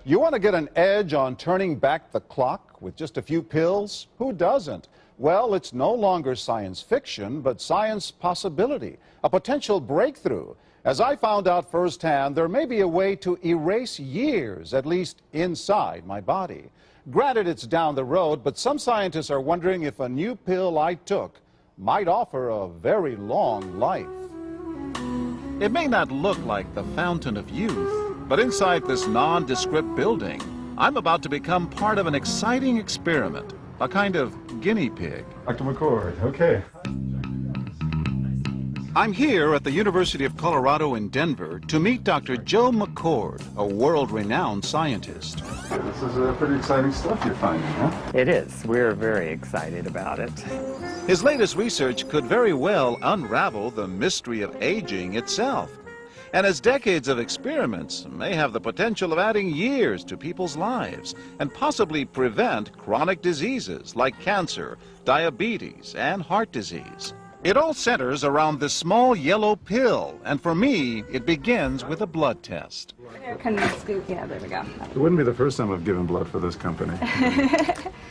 You want to get an edge on turning back the clock with just a few pills? Who doesn't? Well, it's no longer science fiction, but science possibility, a potential breakthrough. As I found out firsthand, there may be a way to erase years, at least inside my body. Granted, it's down the road, but some scientists are wondering if a new pill I took might offer a very long life. It may not look like the fountain of youth, but inside this nondescript building, I'm about to become part of an exciting experiment, a kind of guinea pig. Dr. McCord, okay. I'm here at the University of Colorado in Denver to meet Dr. Joe McCord, a world-renowned scientist. This is pretty exciting stuff you're finding, huh? It is. We're very excited about it. His latest research could very well unravel the mystery of aging itself. And his decades of experiments may have the potential of adding years to people's lives and possibly prevent chronic diseases like cancer, diabetes, and heart disease. It all centers around this small yellow pill, and for me, it begins with a blood test. Can you scoop? Yeah, there we go. It wouldn't be the first time I've given blood for this company.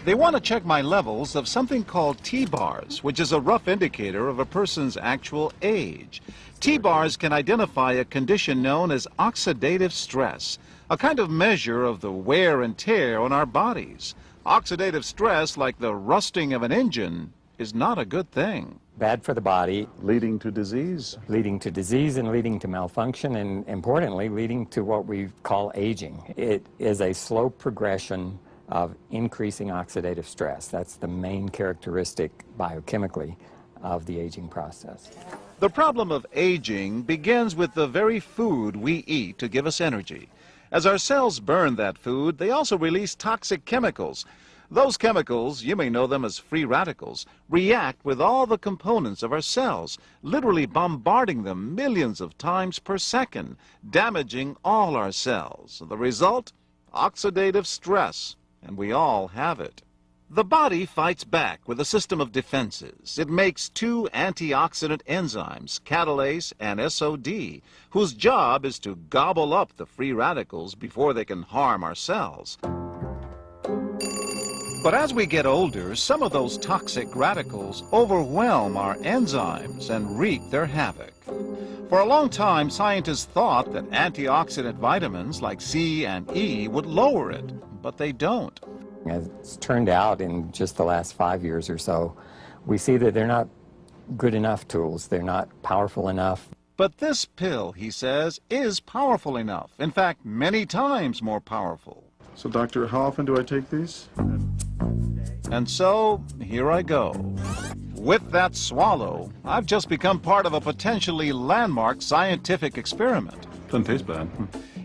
They want to check my levels of something called T-bars, which is a rough indicator of a person's actual age. T-bars can identify a condition known as oxidative stress, a kind of measure of the wear and tear on our bodies. Oxidative stress, like the rusting of an engine, is not a good thing. Bad for the body. Leading to disease? Leading to disease and leading to malfunction, and importantly, leading to what we call aging. It is a slow progression of increasing oxidative stress. That's the main characteristic biochemically of the aging process. The problem of aging begins with the very food we eat to give us energy. As our cells burn that food, they also release toxic chemicals. Those chemicals, you may know them as free radicals, react with all the components of our cells, literally bombarding them millions of times per second, damaging all our cells. The result? Oxidative stress, and we all have it. The body fights back with a system of defenses. It makes two antioxidant enzymes, catalase and SOD, whose job is to gobble up the free radicals before they can harm our cells. But as we get older, some of those toxic radicals overwhelm our enzymes and wreak their havoc. For a long time, scientists thought that antioxidant vitamins like C and E would lower it, but they don't. As it's turned out in just the last 5 years or so, we see that they're not good enough tools. They're not powerful enough. But this pill, he says, is powerful enough. In fact, many times more powerful. So, doctor, how often do I take these? And so, here I go. With that swallow, I've just become part of a potentially landmark scientific experiment. Doesn't taste bad.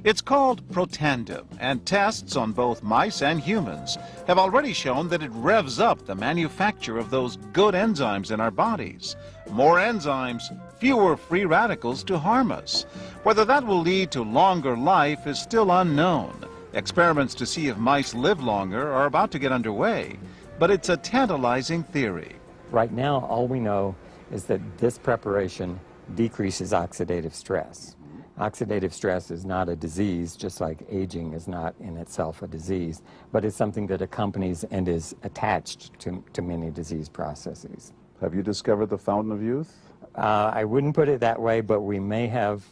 It's called Protandim, and tests on both mice and humans have already shown that it revs up the manufacture of those good enzymes in our bodies. More enzymes, fewer free radicals to harm us. Whether that will lead to longer life is still unknown. Experiments to see if mice live longer are about to get underway, but it's a tantalizing theory. Right now, all we know is that this preparation decreases oxidative stress. Oxidative stress is not a disease, just like aging is not in itself a disease, but it's something that accompanies and is attached to many disease processes. Have you discovered the fountain of youth? I wouldn't put it that way, but we may have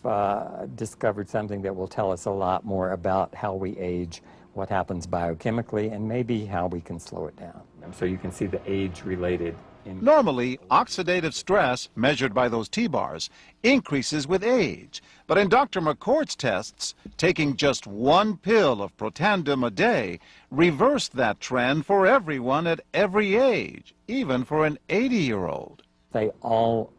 discovered something that will tell us a lot more about how we age, what happens biochemically, and maybe how we can slow it down. So you can see the age-related. Normally, oxidative stress, measured by those T-bars, increases with age. But in Dr. McCord's tests, taking just one pill of Protandim a day reversed that trend for everyone at every age, even for an 80-year-old. They all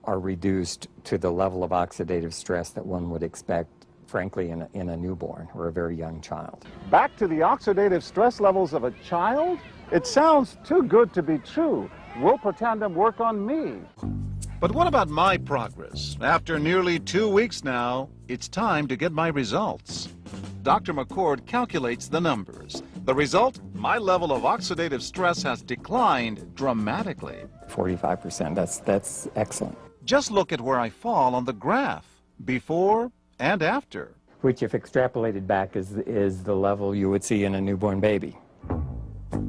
are reduced to the level of oxidative stress that one would expect, frankly, in a newborn or a very young child. Back to the oxidative stress levels of a child? It sounds too good to be true. Will Protandim work on me? But what about my progress? After nearly 2 weeks now, it's time to get my results. Dr. McCord calculates the numbers. The result? My level of oxidative stress has declined dramatically. 45%, that's excellent. Just look at where I fall on the graph, before and after. which if extrapolated back is the level you would see in a newborn baby.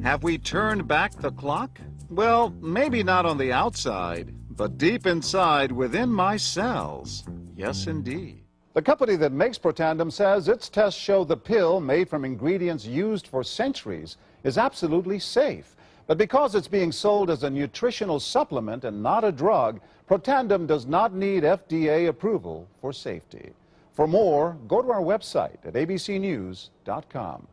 Have we turned back the clock? Well, maybe not on the outside, but deep inside within my cells. Yes, indeed. The company that makes Protandim says its tests show the pill, made from ingredients used for centuries, is absolutely safe. But because it's being sold as a nutritional supplement and not a drug, Protandim does not need FDA approval for safety. For more, go to our website at abcnews.com.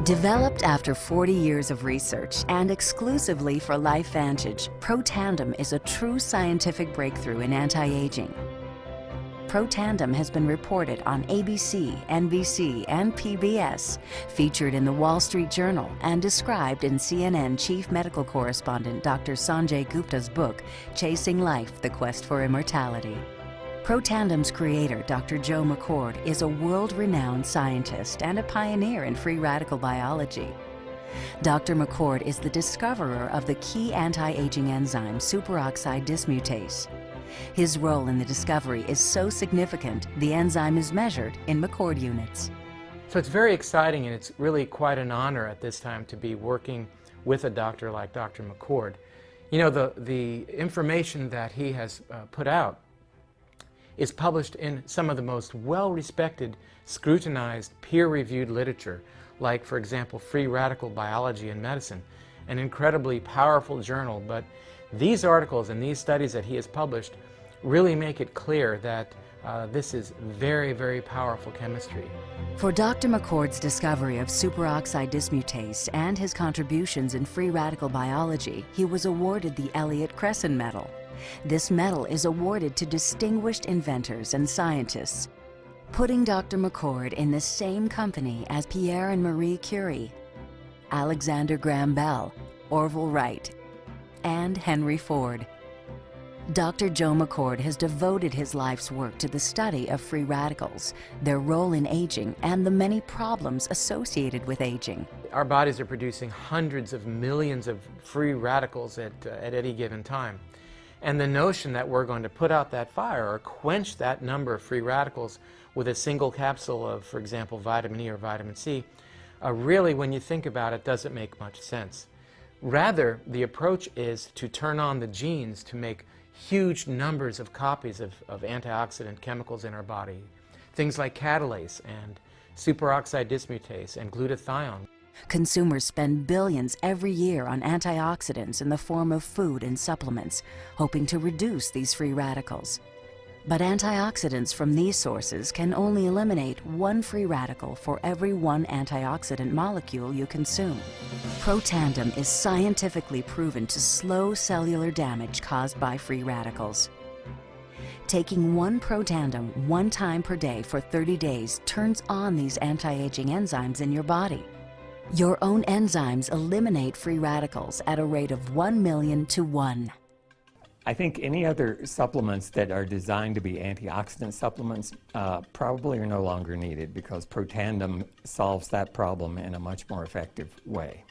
Developed after 40 years of research and exclusively for LifeVantage, Protandim is a true scientific breakthrough in anti-aging. Protandim has been reported on ABC, NBC, and PBS, featured in the Wall Street Journal, and described in CNN Chief Medical Correspondent Dr. Sanjay Gupta's book, Chasing Life, The Quest for Immortality. Protandim's creator, Dr. Joe McCord, is a world-renowned scientist and a pioneer in free radical biology. Dr. McCord is the discoverer of the key anti-aging enzyme superoxide dismutase. His role in the discovery is so significant, the enzyme is measured in McCord units. So it's very exciting, and it's really quite an honor at this time to be working with a doctor like Dr. McCord. You know, the information that he has put out is published in some of the most well-respected, scrutinized, peer-reviewed literature, like, for example, Free Radical Biology and Medicine, an incredibly powerful journal. But these articles and these studies that he has published really make it clear that this is very, very powerful chemistry. For Dr. McCord's discovery of superoxide dismutase and his contributions in free radical biology, he was awarded the Elliott Cresson Medal. This medal is awarded to distinguished inventors and scientists, putting Dr. McCord in the same company as Pierre and Marie Curie, Alexander Graham Bell, Orville Wright, and Henry Ford. Dr. Joe McCord has devoted his life's work to the study of free radicals, their role in aging, and the many problems associated with aging. Our bodies are producing hundreds of millions of free radicals at any given time. And the notion that we're going to put out that fire or quench that number of free radicals with a single capsule of, for example, vitamin E or vitamin C, really, when you think about it, doesn't make much sense. Rather, the approach is to turn on the genes to make huge numbers of copies of antioxidant chemicals in our body, things like catalase and superoxide dismutase and glutathione. Consumers spend billions every year on antioxidants in the form of food and supplements, hoping to reduce these free radicals. But antioxidants from these sources can only eliminate one free radical for every one antioxidant molecule you consume. Protandim is scientifically proven to slow cellular damage caused by free radicals. Taking one Protandim 1 time per day for 30 days turns on these anti-aging enzymes in your body. Your own enzymes eliminate free radicals at a rate of 1 million to 1. I think any other supplements that are designed to be antioxidant supplements probably are no longer needed, because Protandim solves that problem in a much more effective way.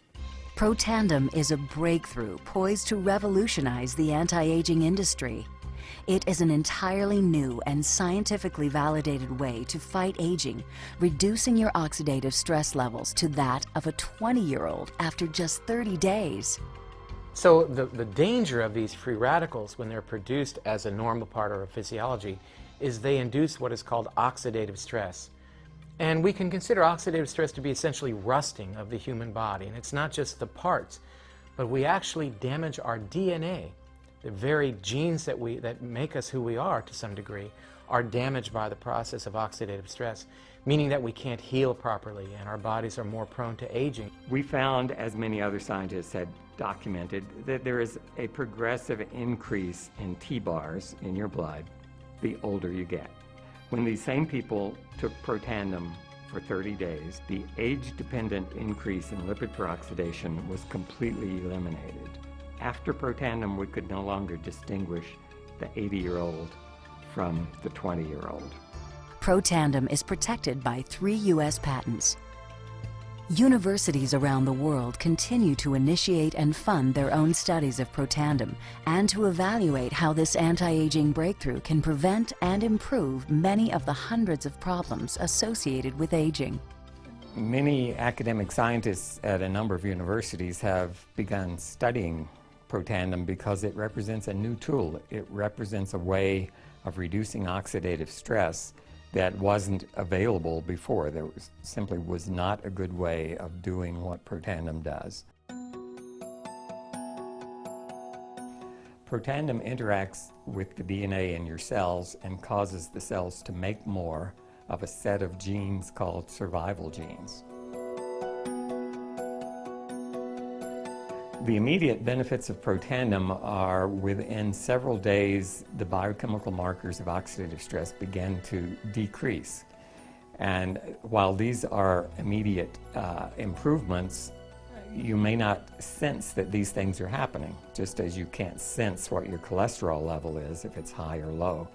Protandim is a breakthrough poised to revolutionize the anti-aging industry. It is an entirely new and scientifically validated way to fight aging, reducing your oxidative stress levels to that of a 20-year-old after just 30 days. So the danger of these free radicals when they're produced as a normal part of our physiology is they induce what is called oxidative stress. And we can consider oxidative stress to be essentially rusting of the human body. And it's not just the parts, but we actually damage our DNA. The very genes that make us who we are to some degree are damaged by the process of oxidative stress, meaning that we can't heal properly and our bodies are more prone to aging. We found, as many other scientists had documented, that there is a progressive increase in T-bars in your blood the older you get. When these same people took Protandim for 30 days, the age-dependent increase in lipid peroxidation was completely eliminated. After Protandim, we could no longer distinguish the 80-year-old from the 20-year-old. Protandim is protected by 3 U.S. patents. Universities around the world continue to initiate and fund their own studies of Protandim and to evaluate how this anti-aging breakthrough can prevent and improve many of the hundreds of problems associated with aging. Many academic scientists at a number of universities have begun studying Protandim because it represents a new tool. It represents a way of reducing oxidative stress that wasn't available before. There simply was not a good way of doing what Protandim does. Protandim interacts with the DNA in your cells and causes the cells to make more of a set of genes called survival genes. The immediate benefits of Protandim are within several days, the biochemical markers of oxidative stress begin to decrease. And while these are immediate improvements, you may not sense that these things are happening, just as you can't sense what your cholesterol level is if it's high or low.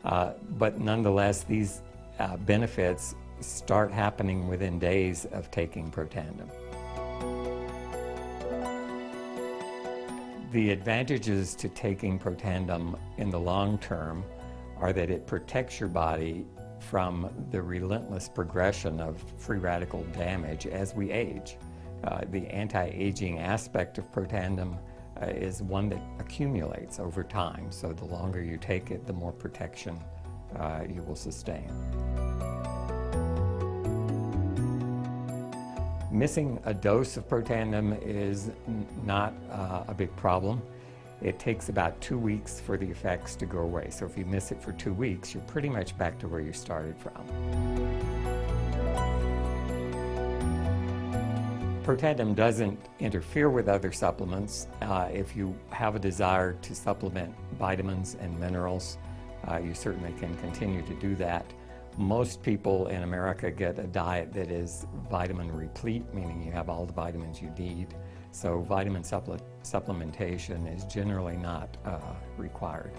But nonetheless, these benefits start happening within days of taking Protandim. The advantages to taking Protandim in the long term are that it protects your body from the relentless progression of free radical damage as we age. The anti-aging aspect of Protandim is one that accumulates over time, so the longer you take it, the more protection you will sustain. Missing a dose of Protandim is not a big problem. It takes about 2 weeks for the effects to go away. So if you miss it for 2 weeks, you're pretty much back to where you started from. Protandim doesn't interfere with other supplements. If you have a desire to supplement vitamins and minerals, you certainly can continue to do that. Most people in America get a diet that is vitamin replete, meaning you have all the vitamins you need. So vitamin supplementation is generally not required.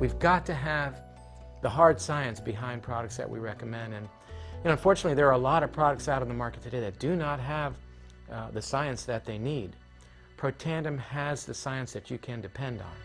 We've got to have the hard science behind products that we recommend. And unfortunately, there are a lot of products out on the market today that do not have the science that they need. Protandim has the science that you can depend on.